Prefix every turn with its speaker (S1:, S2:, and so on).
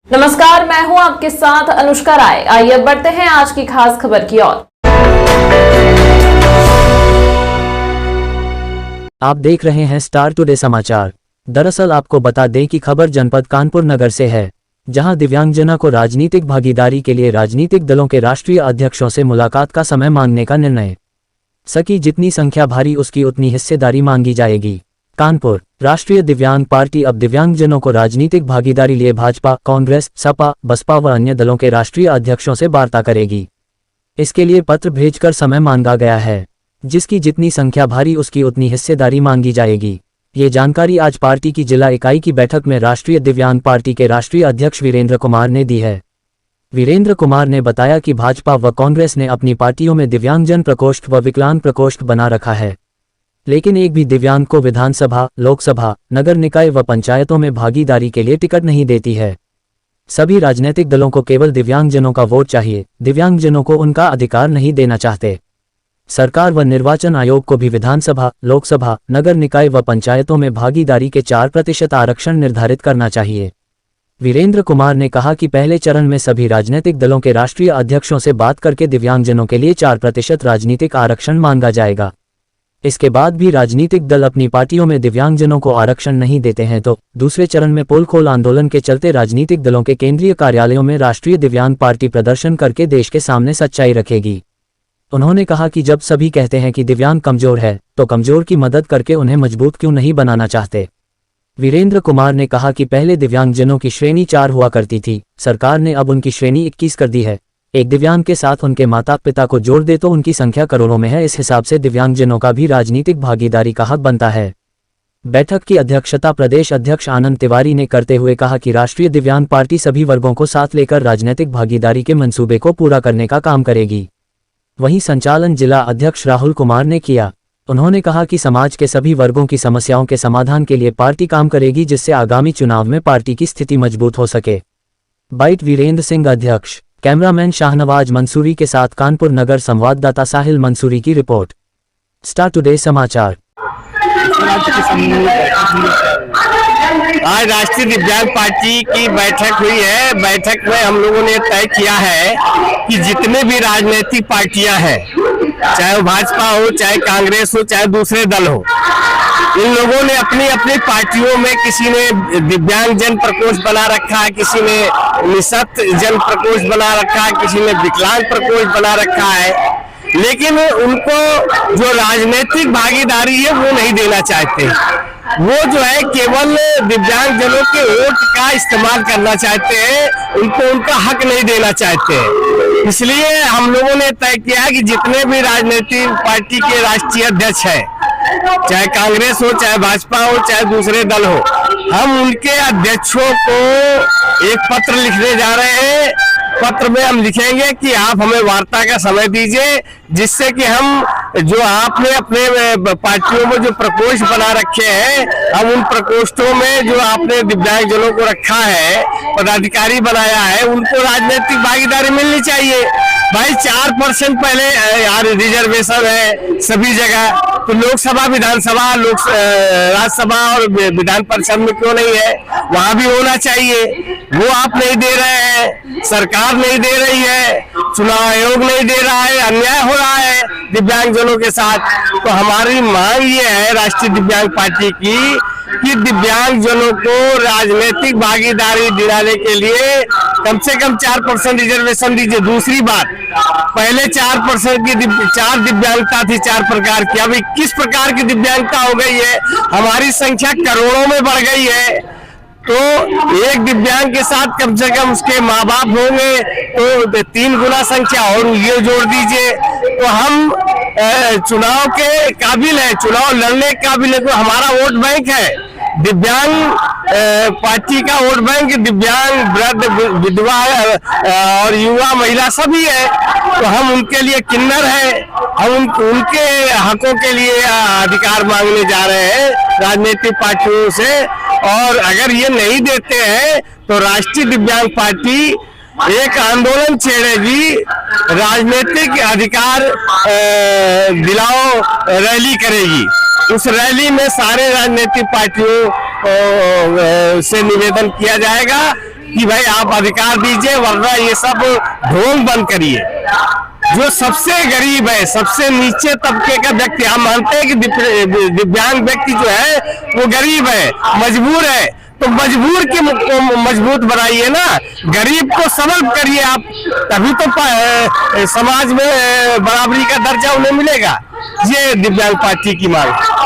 S1: नमस्कार, मैं हूं आपके साथ अनुष्का राय। आइए अब बढ़ते हैं आज की खास खबर की ओर।
S2: आप देख रहे हैं स्टार टुडे समाचार। दरअसल आपको बता दें कि खबर जनपद कानपुर नगर से है, जहां दिव्यांगजना को राजनीतिक भागीदारी के लिए राजनीतिक दलों के राष्ट्रीय अध्यक्षों से मुलाकात का समय मांगने का निर्णय। सकी जितनी संख्या भारी उसकी उतनी हिस्सेदारी मांगी जाएगी। कानपुर राष्ट्रीय दिव्यांग पार्टी अब दिव्यांगजनों को राजनीतिक भागीदारी लिए भाजपा, कांग्रेस, सपा, बसपा व अन्य दलों के राष्ट्रीय अध्यक्षों से वार्ता करेगी। इसके लिए पत्र भेजकर समय मांगा गया है, जिसकी जितनी संख्या भारी उसकी उतनी हिस्सेदारी मांगी जाएगी। ये जानकारी आज पार्टी की जिला इकाई की बैठक में राष्ट्रीय दिव्यांग पार्टी के राष्ट्रीय अध्यक्ष वीरेंद्र कुमार ने दी है। वीरेंद्र कुमार ने बताया कि भाजपा व कांग्रेस ने अपनी पार्टियों में दिव्यांगजन प्रकोष्ठ व विकलांग प्रकोष्ठ बना रखा है, लेकिन एक भी दिव्यांग को विधानसभा, लोकसभा, नगर निकाय व पंचायतों में भागीदारी के लिए टिकट नहीं देती है। सभी राजनीतिक दलों को केवल दिव्यांगजनों का वोट चाहिए, दिव्यांगजनों को उनका अधिकार नहीं देना चाहते। सरकार व निर्वाचन आयोग को भी विधानसभा, लोकसभा, नगर निकाय व पंचायतों में भागीदारी के 4% आरक्षण निर्धारित करना चाहिए। वीरेंद्र कुमार ने कहा कि पहले चरण में सभी राजनीतिक दलों के राष्ट्रीय अध्यक्षों से बात करके दिव्यांगजनों के लिए 4% राजनीतिक आरक्षण मांगा जाएगा। इसके बाद भी राजनीतिक दल अपनी पार्टियों में दिव्यांगजनों को आरक्षण नहीं देते हैं तो दूसरे चरण में पोल खोल आंदोलन के चलते राजनीतिक दलों के केंद्रीय कार्यालयों में राष्ट्रीय दिव्यांग पार्टी प्रदर्शन करके देश के सामने सच्चाई रखेगी। उन्होंने कहा कि जब सभी कहते हैं कि दिव्यांग कमजोर है, तो कमजोर की मदद करके उन्हें मजबूत क्यों नहीं बनाना चाहते। वीरेंद्र कुमार ने कहा कि पहले दिव्यांगजनों की श्रेणी 4 हुआ करती थी, सरकार ने अब उनकी श्रेणी 21 कर दी है। एक दिव्यांग के साथ उनके माता पिता को जोड़ दे तो उनकी संख्या करोड़ों में है। इस हिसाब से दिव्यांगजनों का भी राजनीतिक भागीदारी का हक बनता है। बैठक की अध्यक्षता प्रदेश अध्यक्ष आनंद तिवारी ने करते हुए कहा कि राष्ट्रीय दिव्यांग पार्टी सभी वर्गों को साथ लेकर राजनीतिक भागीदारी के मंसूबे को पूरा करने का काम करेगी। वहीं संचालन जिला अध्यक्ष राहुल कुमार ने किया। उन्होंने कहा कि समाज के सभी वर्गों की समस्याओं के समाधान के लिए पार्टी काम करेगी, जिससे आगामी चुनाव में पार्टी की स्थिति मजबूत हो सके। बाइट वीरेंद्र सिंह अध्यक्ष। कैमरामैन शाहनवाज मंसूरी के साथ कानपुर नगर संवाददाता साहिल मंसूरी की रिपोर्ट, स्टार टुडे समाचार।
S3: आज राष्ट्रीय दिव्यांग पार्टी की बैठक हुई है। बैठक में हम लोगों ने तय किया है कि जितने भी राजनीतिक पार्टियां हैं, चाहे वो भाजपा हो, चाहे कांग्रेस हो, चाहे दूसरे दल हो, इन लोगों ने अपनी अपनी पार्टियों में किसी ने दिव्यांग जन प्रकोष्ठ बना रखा है, किसी ने निःशक्त जन प्रकोष्ठ बना रखा है, किसी ने विकलांग प्रकोष्ठ बना रखा है, लेकिन उनको जो राजनीतिक भागीदारी है वो नहीं देना चाहते। वो जो है केवल दिव्यांग जनों के वोट का इस्तेमाल करना चाहते हैं, उनको उनका हक नहीं देना चाहते हैं। इसलिए हम लोगों ने तय किया कि जितने भी राजनीतिक पार्टी के राष्ट्रीय अध्यक्ष हैं, चाहे कांग्रेस हो, चाहे भाजपा हो, चाहे दूसरे दल हो, हम उनके अध्यक्षों को एक पत्र लिखने जा रहे हैं। पत्र में हम लिखेंगे कि आप हमें वार्ता का समय दीजिए, जिससे कि हम जो आपने अपने पार्टियों में जो प्रकोष्ठ बना रखे हैं, हम उन प्रकोष्ठों में जो आपने दिव्यांग जनों को रखा है, पदाधिकारी बनाया है, उनको राजनीतिक भागीदारी मिलनी चाहिए। भाई 4% पहले यार रिजर्वेशन है सभी जगह, तो लोकसभा, विधानसभा, राज्यसभा और विधान परिषद में क्यों नहीं है? वहां भी होना चाहिए। वो आप नहीं दे रहे हैं, सरकार नहीं दे रही है, चुनाव आयोग नहीं दे रहा है, अन्याय हो रहा है दिव्यांगजनों के साथ। तो हमारी मांग ये है राष्ट्रीय दिव्यांग पार्टी की कि दिव्यांगजनों को राजनीतिक भागीदारी दिलाने के लिए कम से कम 4% रिजर्वेशन दीजिए। दूसरी बात, पहले 4% की 4 दिव्यांगता थी, 4 प्रकार की, अब 21 प्रकार की दिव्यांगता हो गई है। हमारी संख्या करोड़ों में बढ़ गई है, तो एक दिव्यांग के साथ कम से कम उसके माँ बाप होंगे तो 3 गुना संख्या और ये जोड़ दीजिए, तो हम चुनाव के काबिल है, चुनाव लड़ने के काबिल है। तो हमारा वोट बैंक है, दिव्यांग पार्टी का वोट बैंक दिव्यांग, वृद्ध, विधवा और युवा, महिला सभी है। तो हम उनके लिए किन्नर है, हम उनके हकों के लिए अधिकार मांगने जा रहे हैं राजनीतिक पार्टियों से। और अगर ये नहीं देते हैं तो राष्ट्रीय दिव्यांग पार्टी एक आंदोलन छेड़ेगी, राजनीतिक अधिकार दिलाओ रैली करेगी। उस रैली में सारे राजनीतिक पार्टियों से निवेदन किया जाएगा कि भाई आप अधिकार दीजिए, वरना ये सब ढोंग बंद करिए। जो सबसे गरीब है, सबसे नीचे तबके का व्यक्ति, हम मानते हैं कि दिव्यांग व्यक्ति जो है वो गरीब है, मजबूर है, तो मजबूर के मजबूत बनाइए ना, गरीब को सबल करिए आप, तभी तो समाज में बराबरी का दर्जा उन्हें मिलेगा। ये दिव्यांग पार्टी की मांग है।